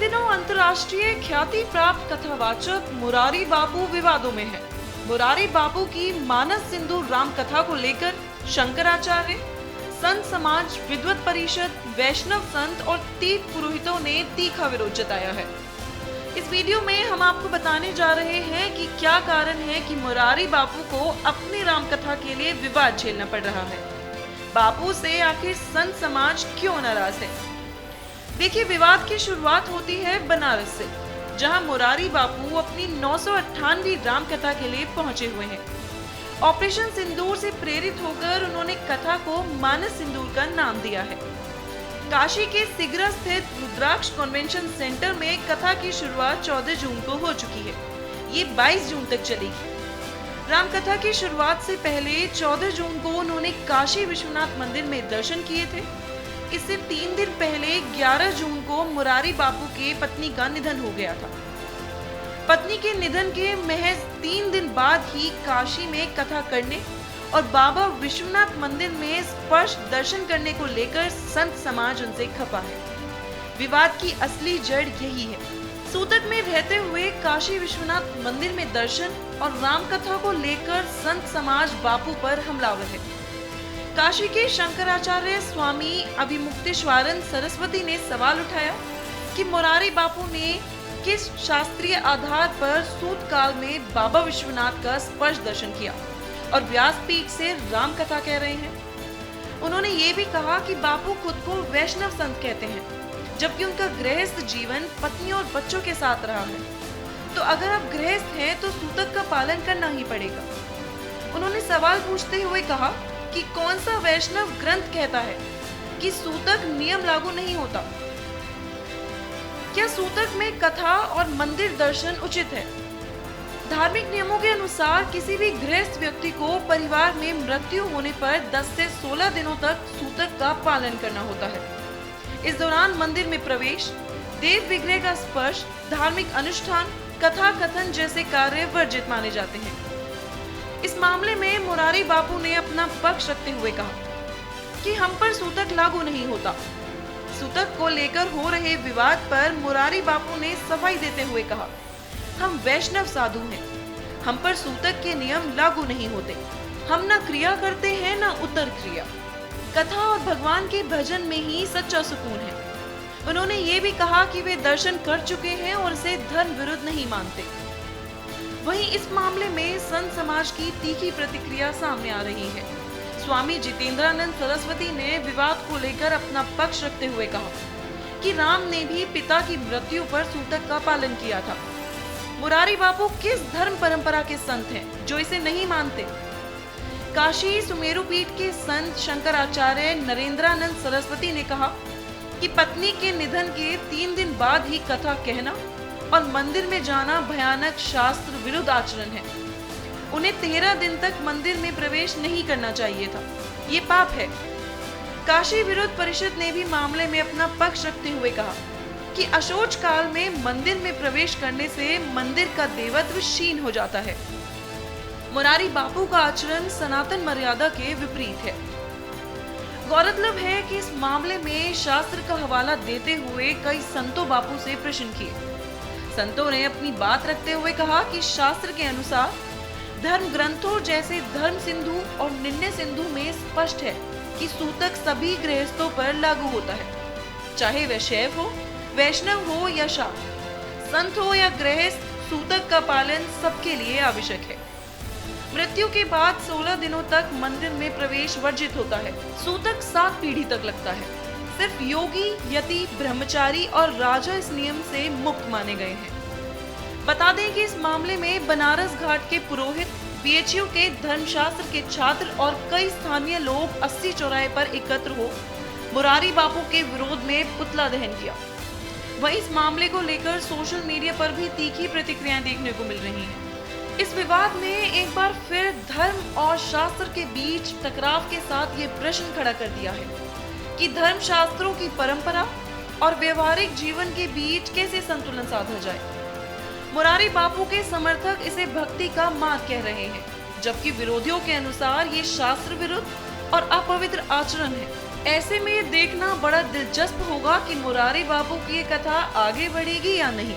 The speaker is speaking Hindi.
दिनों अंतर्राष्ट्रीय ख्याति प्राप्त कथावाचक मुरारी बापू विवादों में है। मुरारी बापू की मानस सिंधु राम कथा को लेकर शंकराचार्य, संत समाज, विद्वत परिषद, वैष्णव संत और तीर्थ पुरोहितों ने तीखा विरोध जताया है। इस वीडियो में हम आपको बताने जा रहे हैं कि क्या कारण है कि मुरारी बापू को अपनी राम कथा के लिए विवाद झेलना पड़ रहा है। बापू से आखिर संत समाज क्यों नाराज है? देखिए, विवाद की शुरुआत होती है बनारस से, जहां मुरारी बापू अपनी 998वीं राम कथा के लिए पहुंचे हुए हैं। ऑपरेशन सिंदूर से प्रेरित होकर उन्होंने कथा को मानस सिंदूर का नाम दिया है। काशी के सिगरा स्थित रुद्राक्ष कन्वेंशन सेंटर में कथा की शुरुआत 14 जून को हो चुकी है। ये 22 जून तक चलेगी। रामकथा की शुरुआत से पहले 14 जून को उन्होंने काशी विश्वनाथ मंदिर में दर्शन किए थे। इससे 3 दिन पहले 11 जून को मुरारी बापू के पत्नी का निधन हो गया था। पत्नी के निधन के महज 3 दिन बाद ही काशी में कथा करने और बाबा विश्वनाथ मंदिर में स्पर्श दर्शन करने को लेकर संत समाज उनसे खफा है। विवाद की असली जड़ यही है। सूतक में रहते हुए काशी विश्वनाथ मंदिर में दर्शन और राम कथा को लेकर संत समाज बापू पर हमलावर है। काशी के शंकराचार्य स्वामी अभिमुक्तेश्वरन सरस्वती ने सवाल उठाया कि मुरारी बापू ने किस शास्त्रीय आधार पर सूत काल में बाबा विश्वनाथ का स्पर्श दर्शन किया और व्यासपीठ से राम कथा कह रहे हैं। उन्होंने ये भी कहा कि बापू खुद को वैष्णव संत कहते हैं, जबकि उनका गृहस्थ जीवन पत्नी और बच्चों के साथ रहा है। तो अगर आप गृहस्थ हैं तो सूतक का पालन करना ही पड़ेगा। उन्होंने सवाल पूछते हुए कहा कि कौन सा वैष्णव ग्रंथ कहता है कि सूतक नियम लागू नहीं होता? क्या सूतक में कथा और मंदिर दर्शन उचित है? धार्मिक नियमों के अनुसार किसी भी गृहस्थ व्यक्ति को परिवार में मृत्यु होने पर 10 से 16 दिनों तक सूतक का पालन करना होता है। इस दौरान मंदिर में प्रवेश, देव विग्रह का स्पर्श, धार्मिक अनुष्ठान, कथा कथन जैसे कार्य वर्जित माने जाते हैं। इस मामले में मुरारी बापू ने अपना पक्ष रखते हुए कहा कि हम पर सूतक लागू नहीं होता। सूतक को लेकर हो रहे विवाद पर मुरारी बापू ने सफाई देते हुए कहा, हम वैष्णव साधु हैं, हम पर सूतक के नियम लागू नहीं होते। हम न क्रिया करते हैं न उत्तर क्रिया। कथा और भगवान के भजन में ही सच्चा सुकून है। उन्होंने ये भी कहा कि वे दर्शन कर चुके हैं और इसे धर्म विरुद्ध नहीं मानते। वहीं इस मामले में संत समाज की तीखी प्रतिक्रिया सामने आ रही है। स्वामी जितेंद्रानंद सरस्वती ने विवाद को लेकर अपना पक्ष रखते हुए कहा कि राम ने भी पिता की मृत्यु पर सूतक का पालन किया था। मुरारी बापू किस धर्म परंपरा के संत हैं जो इसे नहीं मानते? काशी सुमेरु पीठ के संत शंकराचार्य नरेंद्रानंद सरस्वती ने कहा कि पत्नी के निधन के 3 दिन बाद ही कथा कहना और मंदिर में जाना भयानक शास्त्र विरुद्ध आचरण है। उन्हें 13 दिन तक मंदिर में प्रवेश नहीं करना चाहिए था। ये पाप है। काशी विरुद्ध परिषद ने भी मामले में अपना पक्ष रखते हुए कहा कि अशोच काल में मंदिर में प्रवेश करने से मंदिर का देवत्व क्षीण हो जाता है। मुरारी बापू का आचरण सनातन मर्यादा के विपरीत है। गौरतलब है कि इस मामले में शास्त्र का हवाला देते हुए कई संतों बापू से प्रश्न किए। संतों ने अपनी बात रखते हुए कहा कि शास्त्र के अनुसार धर्म ग्रंथों जैसे धर्म सिंधु और निर्णय सिंधु में स्पष्ट है कि सूतक सभी गृहस्थों पर लागू होता है, चाहे वह शैव हो, वैष्णव हो या शाक्त, संत हो या गृहस्थ। सूतक का पालन सबके लिए आवश्यक है। मृत्यु के बाद 16 दिनों तक मंदिर में प्रवेश वर्जित होता है। सूतक 7 पीढ़ी तक लगता है। सिर्फ योगी, यति, ब्रह्मचारी और राजा इस नियम से मुक्त माने गए हैं। बता दें कि इस मामले में बनारस घाट के पुरोहित, बीएचयू के धर्मशास्त्र के छात्र और कई स्थानीय लोग 80 चौराहे पर एकत्र हो मुरारी बापू के विरोध में पुतला दहन किया। वहीं इस मामले को लेकर सोशल मीडिया पर भी तीखी प्रतिक्रियाएं देखने को मिल रही हैं। इस विवाद ने एक बार फिर धर्म और शास्त्र के बीच टकराव के साथ ये प्रश्न खड़ा कर दिया है कि धर्म शास्त्रों की परंपरा और व्यवहारिक जीवन के बीच कैसे संतुलन साधा जाए। मुरारी बापू के समर्थक इसे भक्ति का मार्ग कह रहे हैं, जबकि विरोधियों के अनुसार ये शास्त्र विरुद्ध और अपवित्र आचरण है। ऐसे में ये देखना बड़ा दिलचस्प होगा कि मुरारी बापू की ये कथा आगे बढ़ेगी या नहीं।